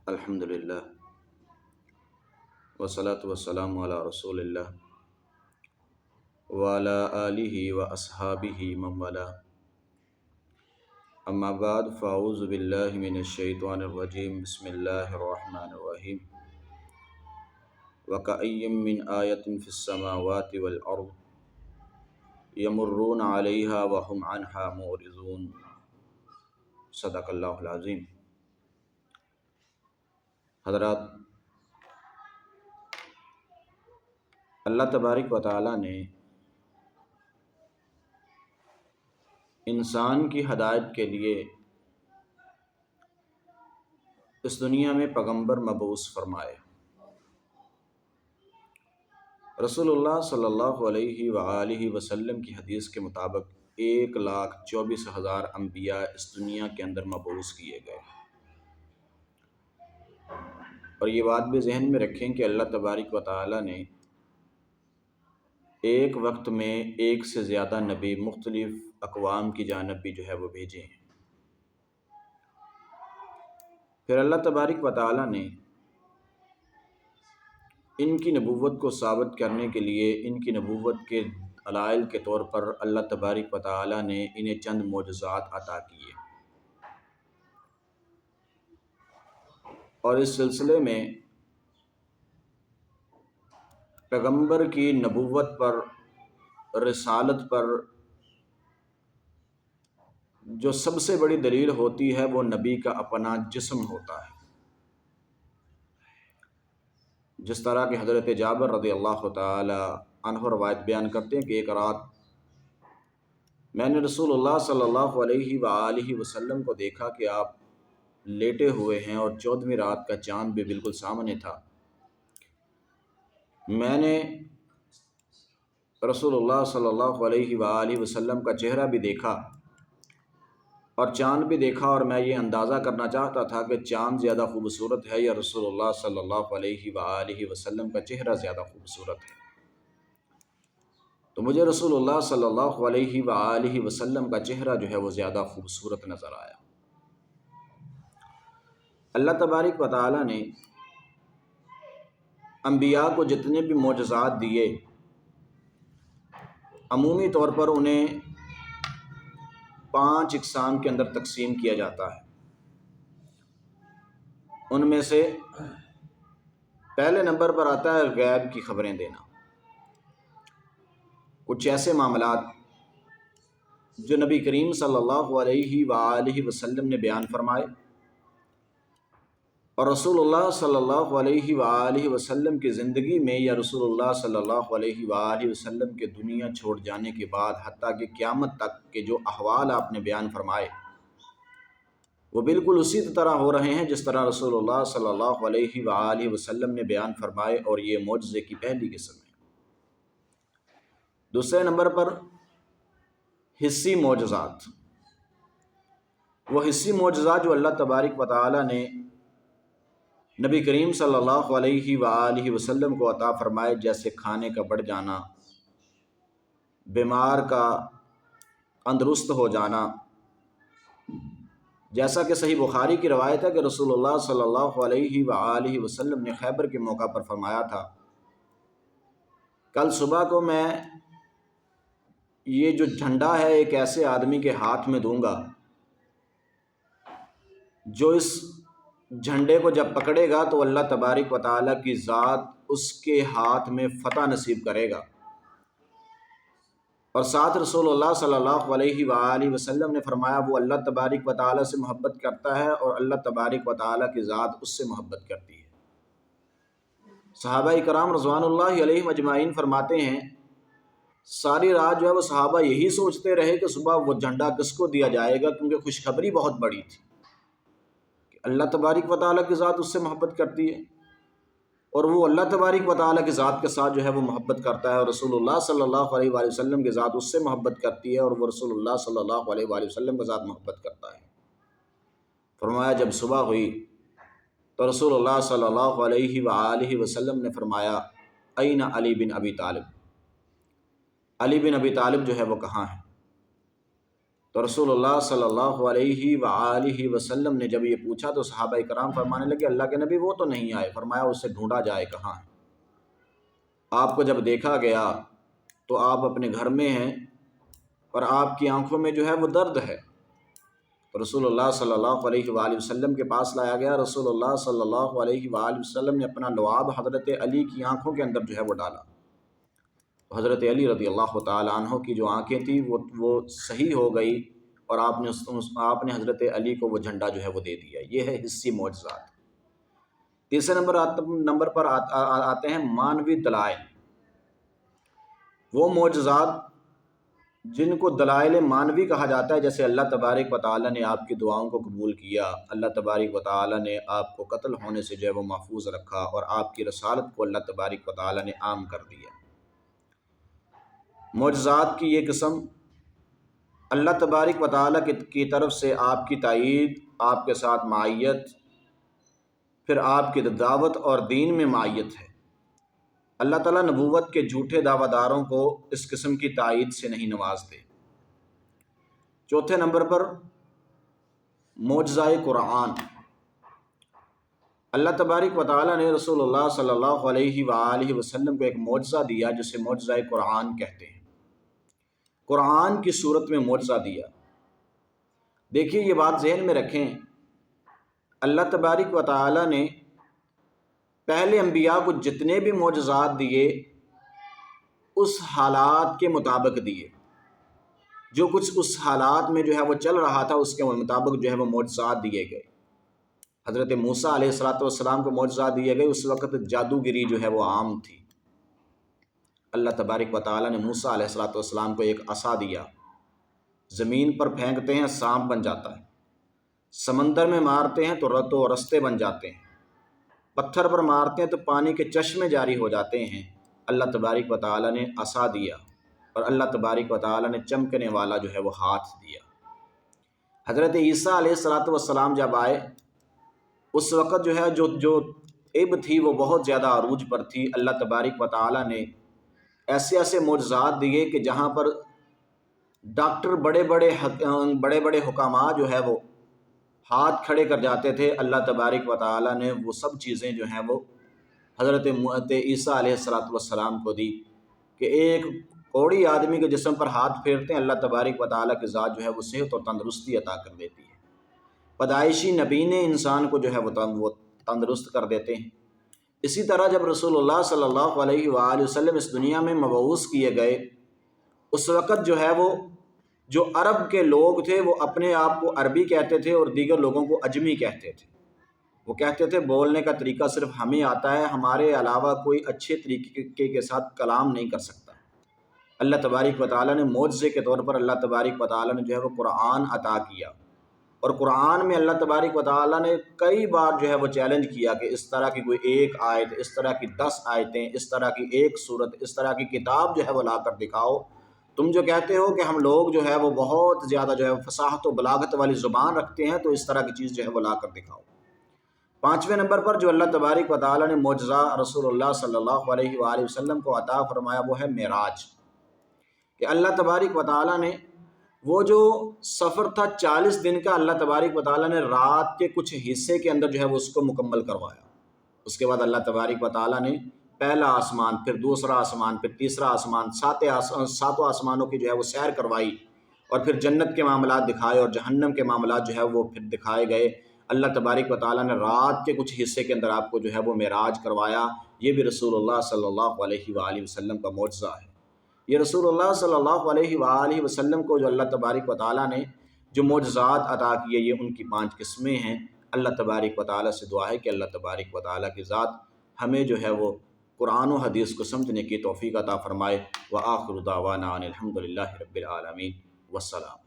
الحمد للہ والصلاة والسلام علی رسول اللہ وعلی آلہ واصحابہ من والاه. اما بعد فاعوذ باللہ من الشیطان الرجیم. بسم اللہ الرحمن الرحیم. وَكَأَيٍّ مِّنْ آیَةٍ فِي السَّمَاوَاتِ وَالْأَرْضِ یمرون علیہا وَهُمْ عَنْهَا مُعْرِضُونَ. صدق اللہ العظیم. حضرات، اللہ تبارک و تعالیٰ نے انسان کی ہدایت کے لیے اس دنیا میں پیغمبر مبعوث فرمائے. رسول اللہ صلی اللہ علیہ وآلہ وسلم کی حدیث کے مطابق 1,24,000 انبیاء اس دنیا کے اندر مبعوث کیے گئے. اور یہ بات بھی ذہن میں رکھیں کہ اللہ تبارک و تعالیٰ نے ایک وقت میں ایک سے زیادہ نبی مختلف اقوام کی جانب بھی وہ بھیجے ہیں. پھر اللہ تبارک و تعالیٰ نے ان کی نبوت کو ثابت کرنے کے لیے ان کی نبوت کے دلائل کے طور پر اللہ تبارک و تعالیٰ نے انہیں چند معجزات عطا کیے. اور اس سلسلے میں پیغمبر کی نبوت پر، رسالت پر جو سب سے بڑی دلیل ہوتی ہے وہ نبی کا اپنا جسم ہوتا ہے. جس طرح کہ حضرت جابر رضی اللہ تعالی عنہ روایت بیان کرتے ہیں کہ ایک رات میں نے رسول اللہ صلی اللہ علیہ وآلہ وسلم کو دیکھا کہ آپ لیٹے ہوئے ہیں اور 14ویں رات کا چاند بھی بالکل سامنے تھا. میں نے رسول اللہ صلی اللہ علیہ وآلہ وسلم کا چہرہ بھی دیکھا اور چاند بھی دیکھا، اور میں یہ اندازہ کرنا چاہتا تھا کہ چاند زیادہ خوبصورت ہے یا رسول اللہ صلی اللہ علیہ وآلہ وسلم کا چہرہ زیادہ خوبصورت ہے. تو مجھے رسول اللہ صلی اللہ علیہ وآلہ وسلم کا چہرہ وہ زیادہ خوبصورت نظر آیا. اللہ تبارک و تعالیٰ نے انبیاء کو جتنے بھی معجزات دیے، عمومی طور پر انہیں 5 اقسام کے اندر تقسیم کیا جاتا ہے. ان میں سے پہلے نمبر پر آتا ہے غیب کی خبریں دینا. کچھ ایسے معاملات جو نبی کریم صلی اللہ علیہ وآلہ وسلم نے بیان فرمائے اور رسول اللہ صلی اللہ علیہ وآلہ وسلم کی زندگی میں یا رسول اللہ صلی اللہ علیہ وآلہ وسلم کے دنیا چھوڑ جانے کے بعد حتیٰ کہ قیامت تک کے جو احوال آپ نے بیان فرمائے وہ بالکل اسی طرح ہو رہے ہیں جس طرح رسول اللہ صلی اللہ علیہ وآلہ وسلم نے بیان فرمائے، اور یہ معجزے کی پہلی قسم ہے. دوسرے نمبر پر حسی معجزات. وہ حسی معجزات جو اللہ تبارک و تعالیٰ نے نبی کریم صلی اللہ علیہ وآلہ وسلم کو عطا فرمائے، جیسے کھانے کا بڑھ جانا، بیمار کا تندرست ہو جانا. جیسا کہ صحیح بخاری کی روایت ہے کہ رسول اللہ صلی اللہ علیہ وآلہ وسلم نے خیبر کے موقع پر فرمایا تھا، کل صبح کو میں یہ جو جھنڈا ہے ایک ایسے آدمی کے ہاتھ میں دوں گا جو اس جھنڈے کو جب پکڑے گا تو اللہ تبارک و تعالیٰ کی ذات اس کے ہاتھ میں فتح نصیب کرے گا. اور ساتھ رسول اللہ صلی اللہ علیہ وآلہ وسلم نے فرمایا وہ اللہ تبارک و تعالیٰ سے محبت کرتا ہے اور اللہ تبارک و تعالیٰ کی ذات اس سے محبت کرتی ہے. صحابہ کرام رضوان اللہ علیہم اجمعین فرماتے ہیں ساری رات وہ صحابہ یہی سوچتے رہے کہ صبح وہ جھنڈا کس کو دیا جائے گا، کیونکہ خوشخبری بہت بڑی تھی کہ اللہ تبارک و تعالیٰ کی ذات اس سے محبت کرتی ہے اور وہ اللہ تبارک و تعالیٰ کی ذات کے ساتھ وہ محبت کرتا ہے، اور رسول اللہ صلی اللہ علیہ وآلہ وسلم کی ذات اس سے محبت کرتی ہے اور وہ رسول اللہ صلی اللہ علیہ وآلہ وسلم کے ساتھ محبت کرتا ہے. فرمایا جب صبح ہوئی تو رسول اللہ صلی اللہ علیہ وآلہ وسلم نے فرمایا این علی بن ابی طالب، علی بن ابی طالب وہ کہاں ہیں؟ تو رسول اللہ صلی اللہ علیہ وآلہ وسلم نے جب یہ پوچھا تو صحابہ کرام فرمانے لگے اللہ کے نبی وہ تو نہیں آئے۔ فرمایا اسے ڈھونڈا جائے کہاں ہے۔ آپ کو جب دیکھا گیا تو آپ اپنے گھر میں ہیں اور آپ کی آنکھوں میں جو ہے وہ درد ہے۔ تو رسول اللہ صلی اللہ علیہ وآلہ وسلم کے پاس لایا گیا۔ رسول اللہ صلی اللہ علیہ وآلہ وسلم نے اپنا لعاب حضرت علی کی آنکھوں کے اندر جو ہے وہ ڈالا۔ حضرت علی رضی اللہ تعالیٰ عنہ کی جو آنکھیں تھیں وہ صحیح ہو گئی اور آپ نے حضرت علی کو وہ جھنڈا جو ہے وہ دے دیا۔ یہ ہے حسی معجزات۔ تیسرے نمبر پر آتے ہیں مانوی دلائل، وہ معجزات جن کو دلائل مانوی کہا جاتا ہے، جیسے اللہ تبارک و تعالیٰ نے آپ کی دعاؤں کو قبول کیا، اللہ تبارک و تعالیٰ نے آپ کو قتل ہونے سے جو ہے وہ محفوظ رکھا اور آپ کی رسالت کو اللہ تبارک و تعالیٰ نے عام کر دیا۔ معجزات کی یہ قسم اللہ تبارک و تعالیٰ کی طرف سے آپ کی تائید، آپ کے ساتھ معیت، پھر آپ کی دعوت اور دین میں معیت ہے۔ اللہ تعالیٰ نبوت کے جھوٹے دعویٰ داروں کو اس قسم کی تائید سے نہیں نوازتے۔ چوتھے نمبر پر معجزہ قرآن۔ اللہ تبارک و تعالیٰ نے رسول اللہ صلی اللہ علیہ وآلہ وسلم کو ایک معجزہ دیا جسے معجزہ قرآن کہتے ہیں۔ قرآن کی صورت میں معجزہ دیا۔ دیکھیے یہ بات ذہن میں رکھیں، اللہ تبارک و تعالیٰ نے پہلے انبیاء کو جتنے بھی معجزات دیے اس حالات کے مطابق دیے، جو کچھ اس حالات میں جو ہے وہ چل رہا تھا اس کے مطابق جو ہے وہ معجزات دیے گئے۔ حضرت موسیٰ علیہ السلام کو معجزات دیے گئے، اس وقت جادوگری جو ہے وہ عام تھی۔ اللہ تبارک و تعالیٰ نے موسیٰ علیہ السلام کو ایک عصا دیا، زمین پر پھینکتے ہیں سانپ بن جاتا ہے، سمندر میں مارتے ہیں تو رستے بن جاتے ہیں، پتھر پر مارتے ہیں تو پانی کے چشمے جاری ہو جاتے ہیں۔ اللہ تبارک و تعالیٰ نے عصا دیا اور اللہ تبارک و تعالیٰ نے چمکنے والا جو ہے وہ ہاتھ دیا۔ حضرت عیسیٰ علیہ السلام جب آئے اس وقت جو ہے جو عب تھی وہ بہت زیادہ عروج پر تھی۔ اللہ تبارک و تعالیٰ نے ایسے معجزات دیے کہ جہاں پر ڈاکٹر بڑے بڑے حکاماں جو ہے وہ ہاتھ کھڑے کر جاتے تھے، اللہ تبارک و تعالیٰ نے وہ سب چیزیں جو ہیں وہ حضرت عیسیٰ علیہ السلام کو دی کہ ایک کوڑی آدمی کے جسم پر ہاتھ پھیرتے ہیں، اللہ تبارک و تعالیٰ کی ذات جو ہے وہ صحت اور تندرستی عطا کر دیتی ہے۔ پیدائشی نبینے انسان کو جو ہے وہ تندرست کر دیتے ہیں۔ اسی طرح جب رسول اللہ صلی اللہ علیہ وآلہ وسلم اس دنیا میں مبعوث کیے گئے، اس وقت جو ہے وہ جو عرب کے لوگ تھے وہ اپنے آپ کو عربی کہتے تھے اور دیگر لوگوں کو عجمی کہتے تھے۔ وہ کہتے تھے بولنے کا طریقہ صرف ہمیں آتا ہے، ہمارے علاوہ کوئی اچھے طریقے کے ساتھ کلام نہیں کر سکتا۔ اللہ تبارک و تعالیٰ نے معجزے کے طور پر اللہ تبارک و تعالیٰ نے جو ہے وہ قرآن عطا کیا، اور قرآن میں اللہ تبارک و تعالیٰ نے کئی بار جو ہے وہ چیلنج کیا کہ اس طرح کی کوئی ایک آیت، اس طرح کی 10 آیتیں، اس طرح کی ایک سورت، اس طرح کی کتاب جو ہے وہ لا کر دکھاؤ۔ تم جو کہتے ہو کہ ہم لوگ جو ہے وہ بہت زیادہ جو ہے فصاحت و بلاغت والی زبان رکھتے ہیں، تو اس طرح کی چیز جو ہے وہ لا کر دکھاؤ۔ پانچویں نمبر پر جو اللہ تبارک و تعالیٰ نے معجزہ رسول اللہ صلی اللہ علیہ وآلہ وسلم کو عطا فرمایا وہ ہے معراج، کہ اللہ تبارک و تعالیٰ نے وہ جو سفر تھا 40 دن کا، اللہ تبارک و تعالیٰ نے رات کے کچھ حصے کے اندر جو ہے وہ اس کو مکمل کروایا۔ اس کے بعد اللہ تبارک و تعالیٰ نے پہلا آسمان، پھر دوسرا آسمان، پھر تیسرا آسمان، ساتوں آسمانوں کی جو ہے وہ سیر کروائی، اور پھر جنت کے معاملات دکھائے اور جہنم کے معاملات جو ہے وہ پھر دکھائے گئے۔ اللہ تبارک و تعالیٰ نے رات کے کچھ حصے کے اندر آپ کو جو ہے وہ معراج کروایا۔ یہ بھی رسول اللہ صلی اللہ علیہ وآلہ وسلم کا معجزہ ہے۔ یہ رسول اللہ صلی اللہ علیہ وآلہ وسلم کو جو اللہ تبارک و تعالیٰ نے جو معجزات عطا کیے، یہ ان کی 5 قسمیں ہیں۔ اللہ تبارک و تعالیٰ سے دعا ہے کہ اللہ تبارک و تعالیٰ کی ذات ہمیں جو ہے وہ قرآن و حدیث کو سمجھنے کی توفیق عطا فرمائے۔ وآخر دعوانا ان الحمد للہ رب العالمین، والسلام۔